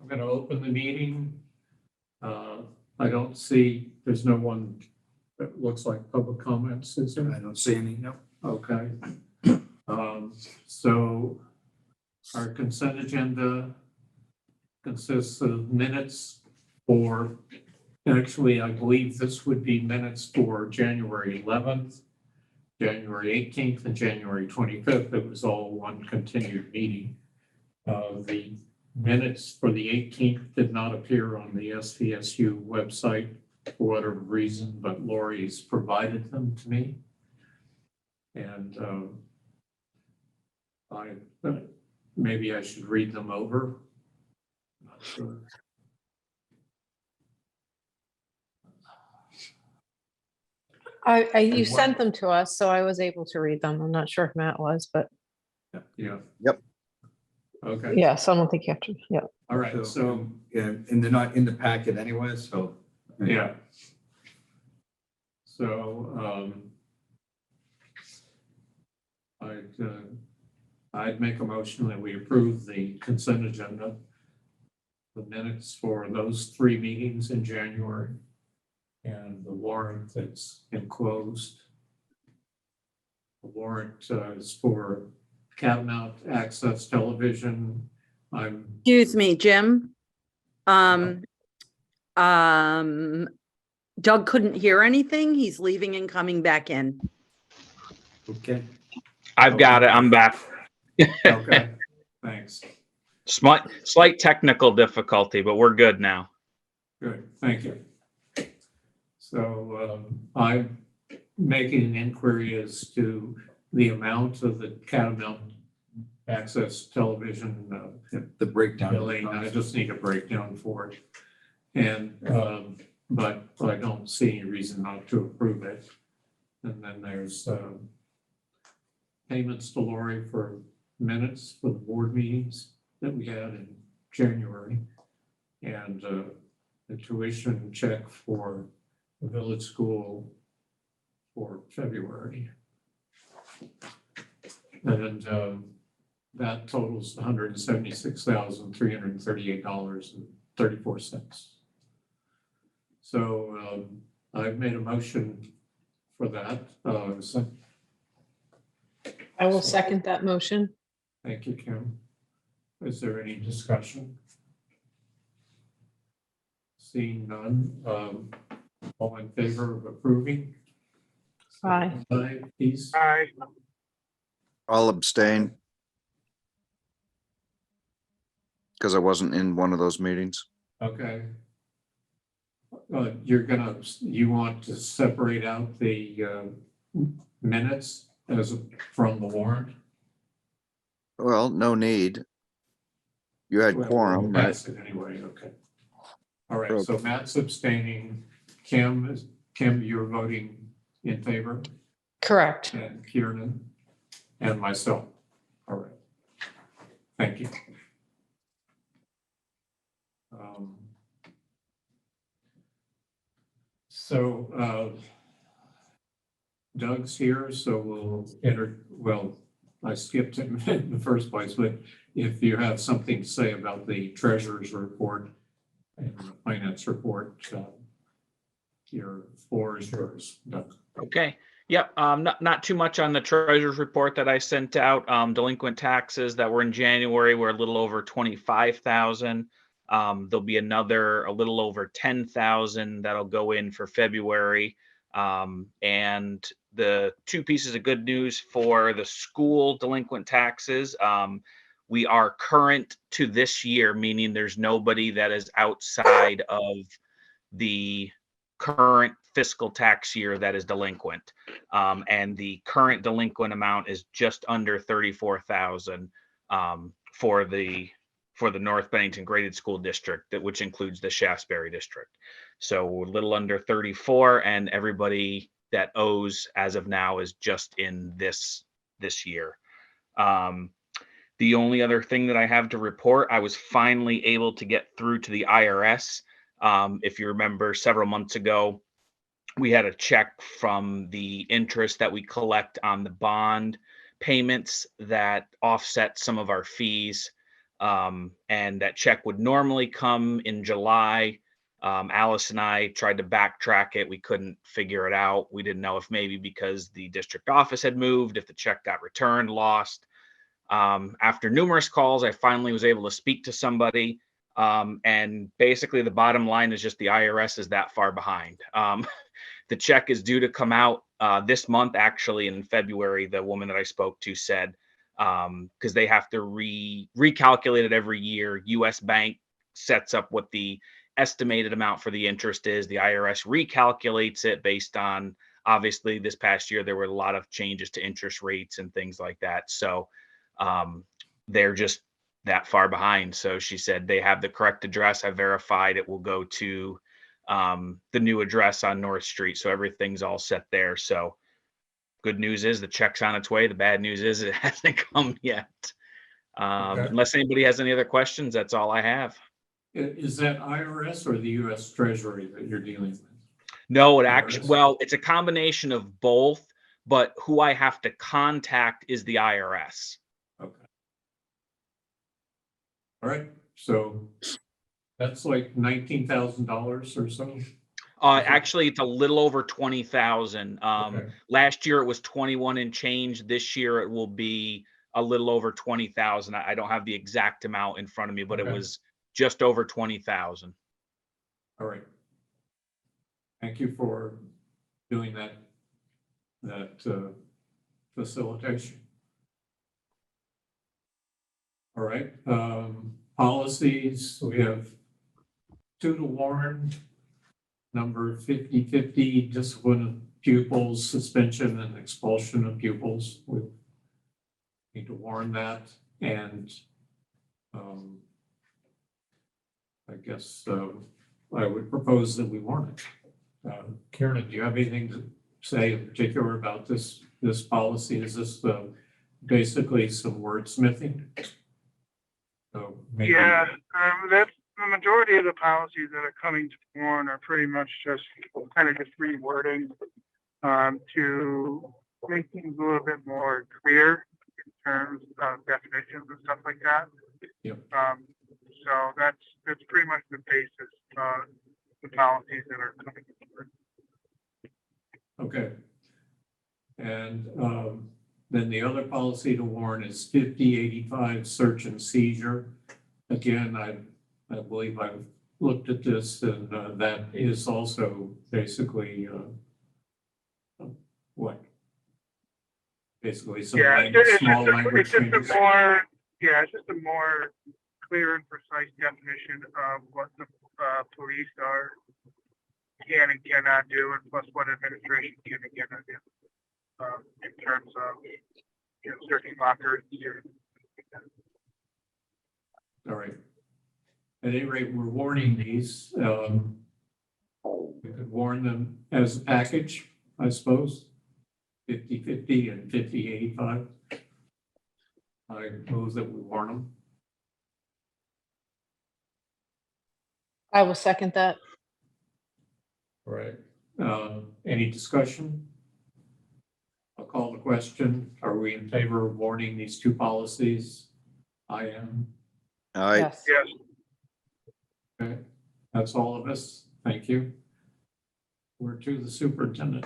I'm going to open the meeting. I don't see, there's no one that looks like public comments, is there? I don't see any. No. Okay. So our consent agenda consists of minutes for, actually, I believe this would be minutes for January 11th, January 18th, and January 25th. It was all one continued meeting. The minutes for the 18th did not appear on the SVSU website for whatever reason, but Lori's provided them to me. And maybe I should read them over. Not sure. You sent them to us, so I was able to read them. I'm not sure if Matt was, but Yeah. Yep. Okay. yeah, so I don't think you have to. Yeah. All right. So yeah, and they're not in the packet anyway, so. yeah. So I'd make a motion that we approve the consent agenda, the minutes for those 3 meetings in January, and the warrant that's enclosed. The warrant is for Catamount Access Television. Excuse me, Jim. Doug couldn't hear anything. He's leaving and coming back in. Okay. I've got it. I'm back. Okay, thanks. Slight technical difficulty, but we're good now. Good, thank you. So I'm making an inquiry as to the amount of the Catamount Access Television The breakdown. billing. I just need a breakdown for it. And, but I don't see any reason not to approve it. And then there's payments to Lori for minutes for the board meetings that we had in January. And the tuition check for the village school for February. And that totals $176,338.34. So I've made a motion for that. I will second that motion. Thank you, Kim. Is there any discussion? Seeing none, all in favor of approving? Aye. Aye, please. I'll abstain. Because I wasn't in one of those meetings. Okay. You want to separate out the minutes from the warrant? Well, no need. You had Well, quorum, we'll right? pass it anyway, okay. All right, so Matt's abstaining. Kim, you're voting in favor? Correct. And Kieran and myself. All right. Thank you. So Doug's here, so we'll I skipped him in the first place, but if you have something to say about the treasurer's report and the finance report, your floor is yours, Doug. Okay. Yep. Not too much on the treasurer's report that I sent out. Delinquent taxes that were in January were a little over 25,000. There'll be a little over 10,000 that'll go in for February. And the 2 pieces of good news for the school delinquent taxes, we are current to this year, meaning there's nobody that is outside of the current fiscal tax year that is delinquent. And the current delinquent amount is just under 34,000 for the North Bennington Graded School District, which includes the Shaftesbury District. So a little under 34, and everybody that owes as of now is just in this year. The only other thing that I have to report, I was finally able to get through to the IRS. If you remember, several months ago, we had a check from the interest that we collect on the bond payments that offset some of our fees. And that check would normally come in July. Alice and I tried to backtrack it. We couldn't figure it out. We didn't know if maybe because the district office had moved, if the check got returned, lost. After numerous calls, I finally was able to speak to somebody. And basically the bottom line is just the IRS is that far behind. The check is due to come out this month, actually, in February. The woman that I spoke to said, because they have to recalculate it every year. US Bank sets up what the estimated amount for the interest is. The IRS recalculates it based on, obviously, this past year, there were a lot of changes to interest rates and things like that. So they're just that far behind. So she said they have the correct address. I verified it will go to the new address on North Street. So everything's all set there. So good news is the check's on its way. The bad news is it hasn't come yet. Okay. Unless anybody has any other questions, that's all I have. Is that IRS or the US Treasury that you're dealing with? No, it actually, IRS? well, it's a combination of both, but who I have to contact is the IRS. Okay. All right, so that's like $19,000 or so? Actually, it's a little over 20,000. Okay. Last year it was 21 and change. This year it will be a little over 20,000. I don't have the exact amount in front of me, but Okay. it was just over 20,000. All right. Thank you for doing that facilitation. All right, policies, we have 2 to warn. Number 5050, discipline of pupils, suspension and expulsion of pupils. We need to warn that. And I guess I would propose that we warn it. Karen, do you have anything to say in particular about this policy? Is this basically some wordsmithing? So maybe. Yeah, that's the majority of the policies that are coming to warn are pretty much just kind of just rewording to make things a little bit more clear in terms of definitions and stuff like that. Yep. So that's pretty much the basis of the policies that are coming forward. Okay. And then the other policy to warn is 5085, search and seizure. Again, I believe I've looked at this, and that is also basically what? Basically some small language it's just changes. it's just a more clear and precise definition of what the police can and cannot do, and plus what administration can and cannot do in terms of searching lockers. All right. At any rate, we're warning these. We could warn them as a package, I suppose. 5050 and 5085. I move that we warn them. I will second that. All right. Any discussion? I'll call the question. Are we in favor of warning these 2 policies? I am. Yes. Yes. Okay, that's all of us. Thank you. We're to the superintendent.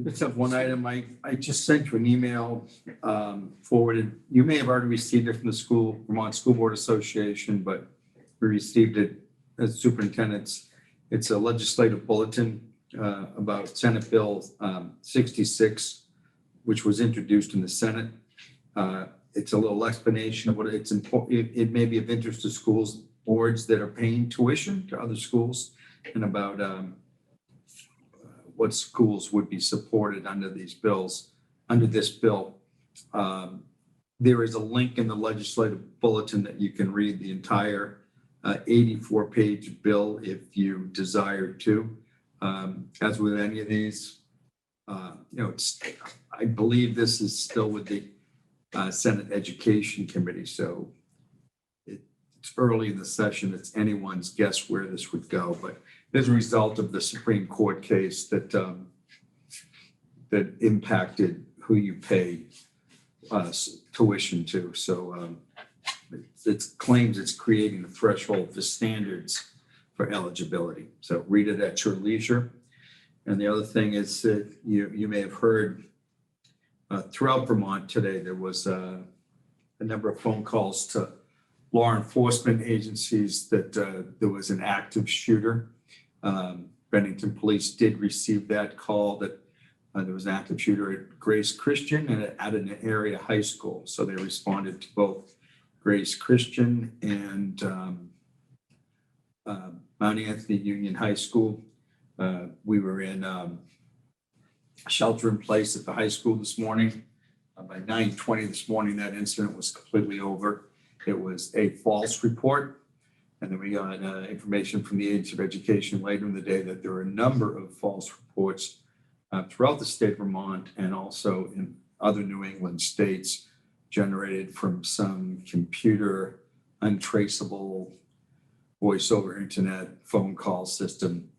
Just have one item. I just sent you an email forwarded. You may have already received it from the Vermont School Board Association, but we received it as superintendents. It's a legislative bulletin about Senate Bill 66, which was introduced in the Senate. It's a little explanation of what it's important. It may be of interest to schools boards that are paying tuition to other schools, and about what schools would be supported under these bills, under this bill. There is a link in the legislative bulletin that you can read the entire 84-page bill if you desire to. As with any of these, I believe this is still with the Senate Education Committee, so it's early in the session. It's anyone's guess where this would go, but as a result of the Supreme Court case that impacted who you pay tuition to. So it claims it's creating a threshold for standards for eligibility. So read it at your leisure. And the other thing is that you may have heard throughout Vermont today, there was a number of phone calls to law enforcement agencies that there was an active shooter. Bennington police did receive that call that there was an active shooter at Grace Christian and at an area high school. So they responded to both Grace Christian and Mount Anthony Union High School. We were in shelter in place at the high school this morning. By 9:20 this morning, that incident was completely over. It was a false report. And then we got information from the Agency of Education later in the day that there were a number of false reports throughout the state of Vermont and also in other New England states generated from some computer untraceable voice over internet phone call system.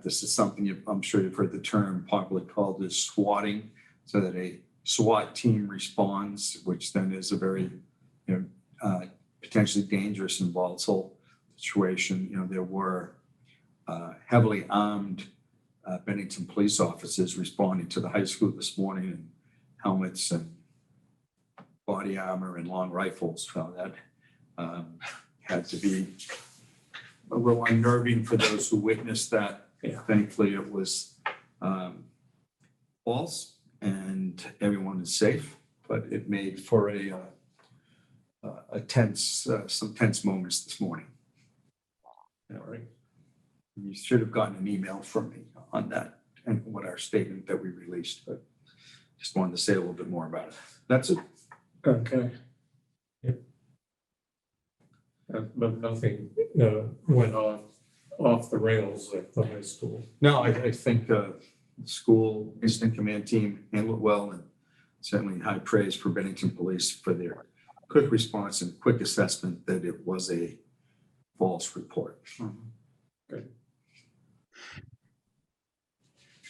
This is something I'm sure you've heard the term popularly called as swatting, so that a SWAT team responds, which then is a very potentially dangerous and volatile situation. There were heavily armed Bennington police officers responding to the high school this morning in helmets and body armor and long rifles. So that had to be a little unnerving for those who witnessed that. Yeah. Thankfully, it was false and everyone is safe, but it made for some tense moments this morning. All right. You should have gotten an email from me on that and what our statement that we released, but just wanted to say a little bit more about it. That's it. Okay. Yep. But nothing went off the rails at the high school. No, I think the school incident command team handled it well, and certainly high praise for Bennington Police for their quick response and quick assessment that it was a false report. Good.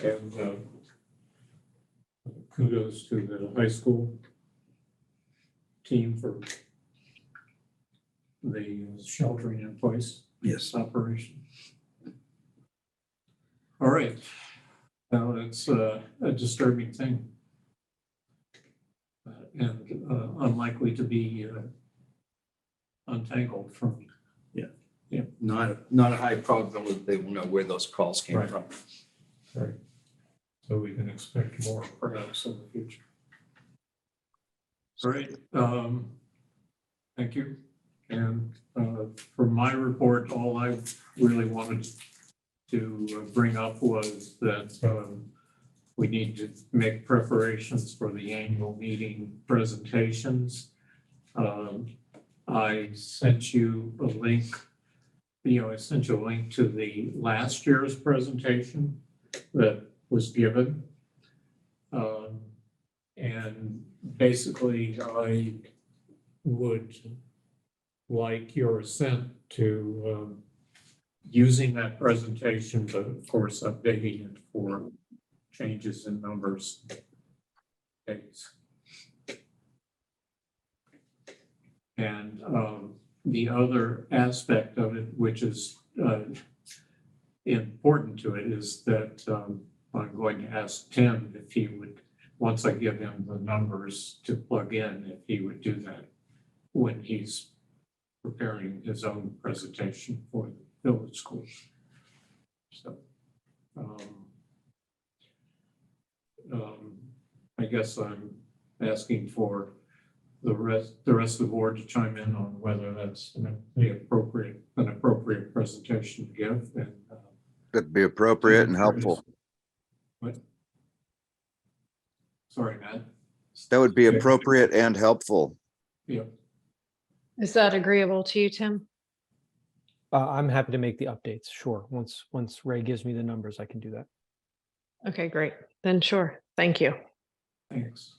And kudos to the high school team for the sheltering in place Yes. operation. All right. Now it's a disturbing thing. And unlikely to be untangled from. Not a high probability they will know where those calls came Right. from. Right. So we can expect more perhaps in the future. All right. Thank you. And for my report, all I really wanted to bring up was that we need to make preparations for the annual meeting presentations. I sent you a link. I sent you a link to the last year's presentation that was given. And basically, I would like your assent to using that presentation, but of course, updating it for changes in numbers. Dates. And the other aspect of it, which is important to it, is that I'm going to ask Tim if he would, once I give him the numbers to plug in, if he would do that when he's preparing his own presentation for the village schools. So I guess I'm asking for the rest of the board to chime in on whether that's an appropriate presentation to give. And Could be appropriate and helpful. What? Sorry, Matt. That would be appropriate and helpful. Yeah. Is that agreeable to you, Tim? I'm happy to make the updates. Sure. Once Ray gives me the numbers, I can do that. Okay, great. Then sure. Thank you. Thanks.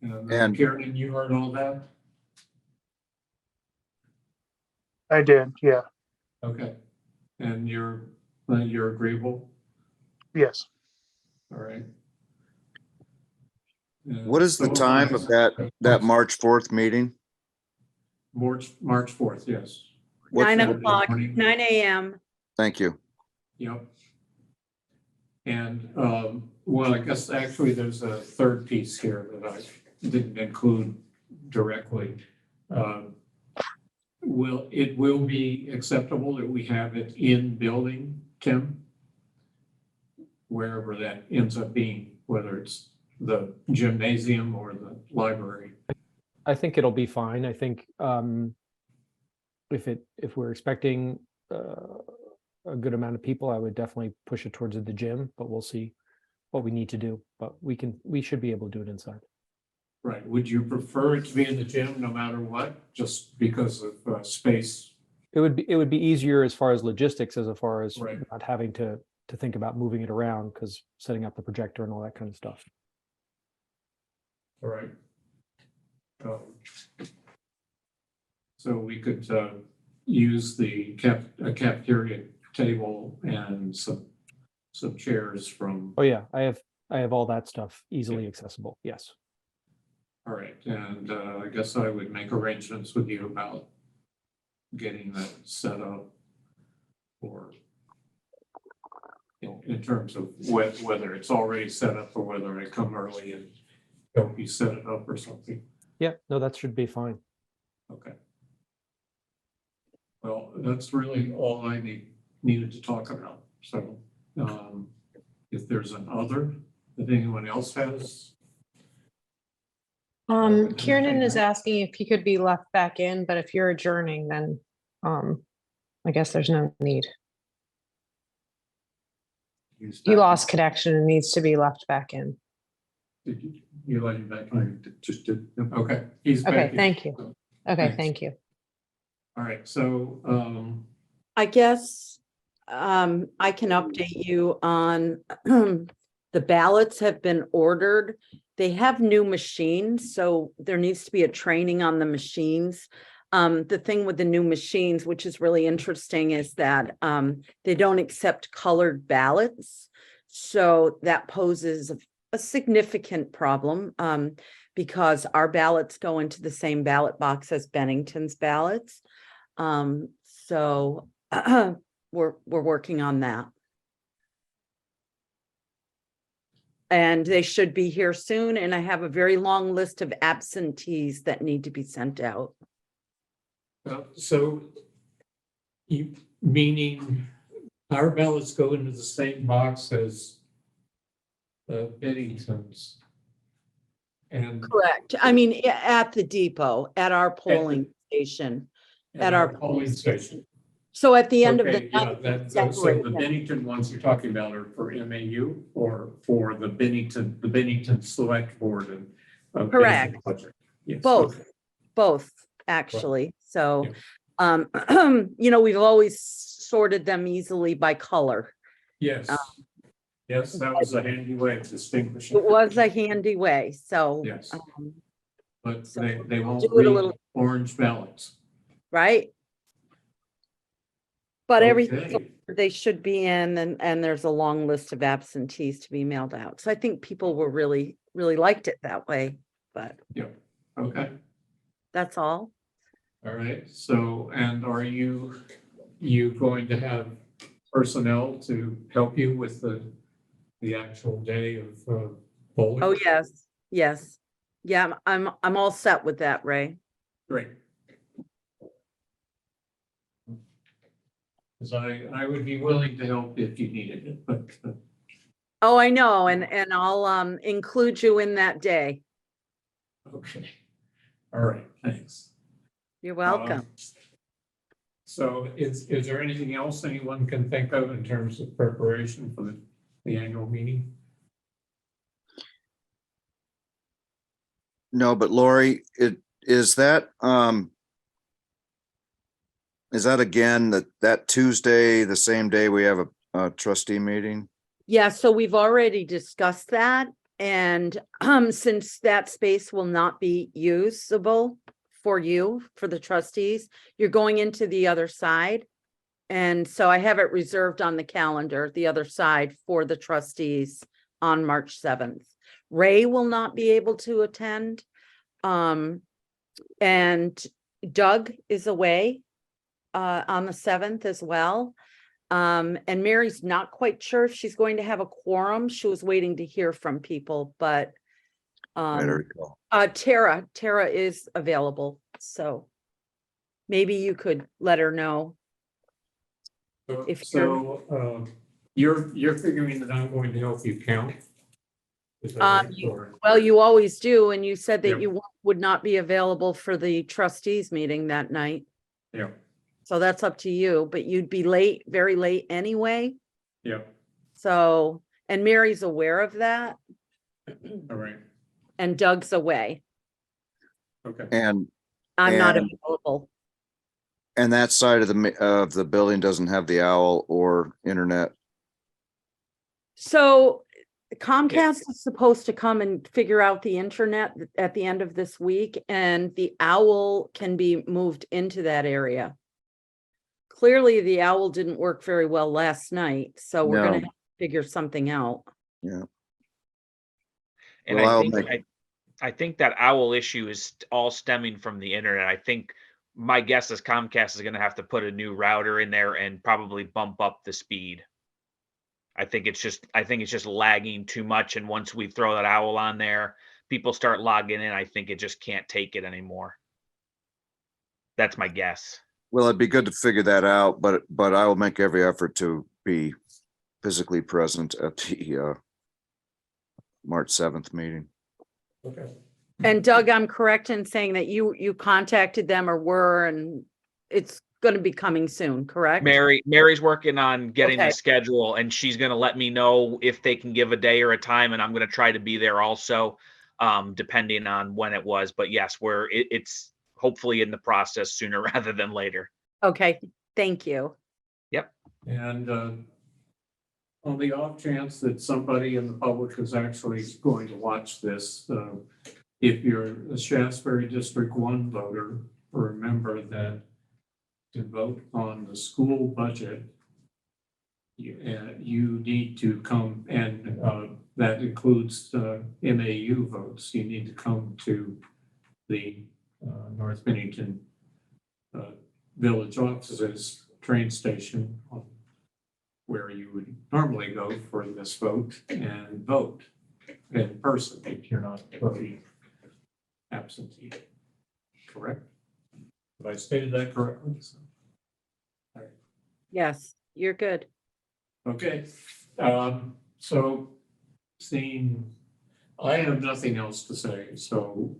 And- Kieran, you heard all that? I did, yeah, Okay. And you're agreeable? yes. All right. What is the time of that March 4th meeting? March 4th, yes. What's 9 that? o'clock, morning? 9 a.m. Thank you. Yep. And, well, I guess actually there's a third piece here that I didn't include directly. It will be acceptable that we have it in building, Tim? Wherever that ends up being, whether it's the gymnasium or the library. I think it'll be fine. I think if we're expecting a good amount of people, I would definitely push it towards the gym, but we'll see what we need to do. But we should be able to do it inside. Right. Would you prefer it to be in the gym no matter what, just because of space? It would be easier as far as logistics, as far as Right. not having to think about moving it around, because setting up the projector and all that kind of stuff. All right. So we could use the cafeteria table and some chairs from. Oh yeah, I have all that stuff easily accessible. Yes. All right, and I guess I would make arrangements with you about getting that set up, or in terms of whether it's already set up or whether I come early and help you set it up or something. Yeah, no, that should be fine. Okay. Well, that's really all I needed to talk about. So if there's an other that anyone else has. Kieran is asking if he could be left back in, but if you're adjourning, then I guess there's no need. He lost connection and needs to be left back in. Did you let him back? I just did. Yep. Okay, he's back. Okay, in. thank you. Okay, Thanks. thank you. All right, so I guess I can update you on the ballots have been ordered. They have new machines, so there needs to be a training on the machines. The thing with the new machines, which is really interesting, is that they don't accept colored ballots. So that poses a significant problem because our ballots go into the same ballot box as Bennington's ballots. So we're working on that. And they should be here soon. And I have a very long list of absentees that need to be sent out. so you meaning our ballots go into the same box as Bennington's. And Correct. I mean, at the depot, at our polling station, at our polling station. So at the end of Okay, the yeah, night, so separate the them. Bennington ones you're talking about are for MAU or for the Bennington Select Board and. Correct. Bennington Project? Yes, Both. okay. Both, actually. So, Yeah. we've always sorted them easily by color. Yes. Yes, that was a handy way of distinguishing. It was a handy way, so. Yes. um, But So they won't do it a read little- orange ballots. Right? But everything, Okay. they should be in, and there's a long list of absentees to be mailed out. So I think people were really liked it that way, but Okay, that's all. all right. So, and are you going to have personnel to help you with the actual day of polling? Oh, yes. Yeah, I'm all set with that, Ray. Great. Because I would be willing to help if you needed it, but Oh, I know, and I'll include you in that day. okay. All right, thanks. You're welcome. So is there anything else anyone can think of in terms of preparation for the annual meeting? No, but Lori, is that again that Tuesday, the same day we have a trustee meeting? Yeah, so we've already discussed that, and since that space will not be usable for you, for the trustees, you're going into the other side. And so I have it reserved on the calendar, the other side, for the trustees on March 7th. Ray will not be able to attend. And Doug is away on the 7th as well. And Mary's not quite sure if she's going to have a quorum. She was waiting to hear from people, but Better recall. Tara is available, so maybe you could let her know. If You're figuring that I'm going to help you count? Is that right? Or- Well, you always do, and you said that Yep. you would not be available for the trustees meeting that night. Yeah, So that's up to you, but you'd be late, very late anyway. yeah, So, and Mary's aware of that, all right, and Doug's away. okay. And, I'm not And- available. and that side of the building doesn't have the owl or internet. So Comcast is supposed to come and figure out the internet at the end of this week, and the owl can be moved into that area. Clearly, the owl didn't work very well last night, so we're gonna No. have to figure something out. And Well, I'll I think that owl issue is all stemming from the internet. I think my guess is Comcast is going to have to put a new router in there and probably bump up the speed. I think it's just lagging too much. And once we throw that owl on there, people start logging in. I think it just can't take it anymore. That's my guess. Well, it'd be good to figure that out, but I will make every effort to be physically present at the March 7th meeting. Okay. And Doug, I'm correct in saying that you contacted them or were, and it's gonna be coming soon, correct? Mary's working on getting Okay. the schedule, and she's going to let me know if they can give a day or a time, and I'm going to try to be there also, depending on when it was. But yes, it's hopefully in the process sooner rather than later. Okay, thank you. And on the off chance that somebody in the public is actually going to watch this, if you're a Shasberry District 1 voter, remember that to vote on the school budget, you need to come, and that includes MAU votes. You need to come to the North Bennington village offices train station where you would normally go for this vote and vote in person if you're not voting absentee. Correct? Have I stated that correctly? Yes, you're good. Okay, so seeing, I have nothing else to say, so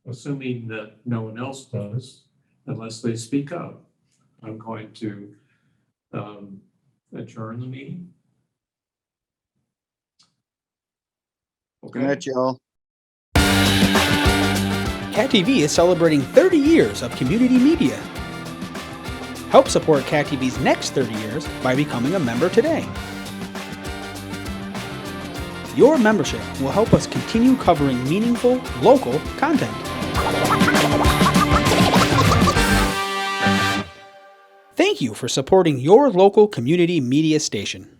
assuming that no one else does, unless they speak up, I'm going to adjourn the meeting. Good night, y'all. Cat TV is celebrating 30 years of community media. Help support Cat TV's next 30 years by becoming a member today. Your membership will help us continue covering meaningful, local content. Thank you for supporting your local community media station.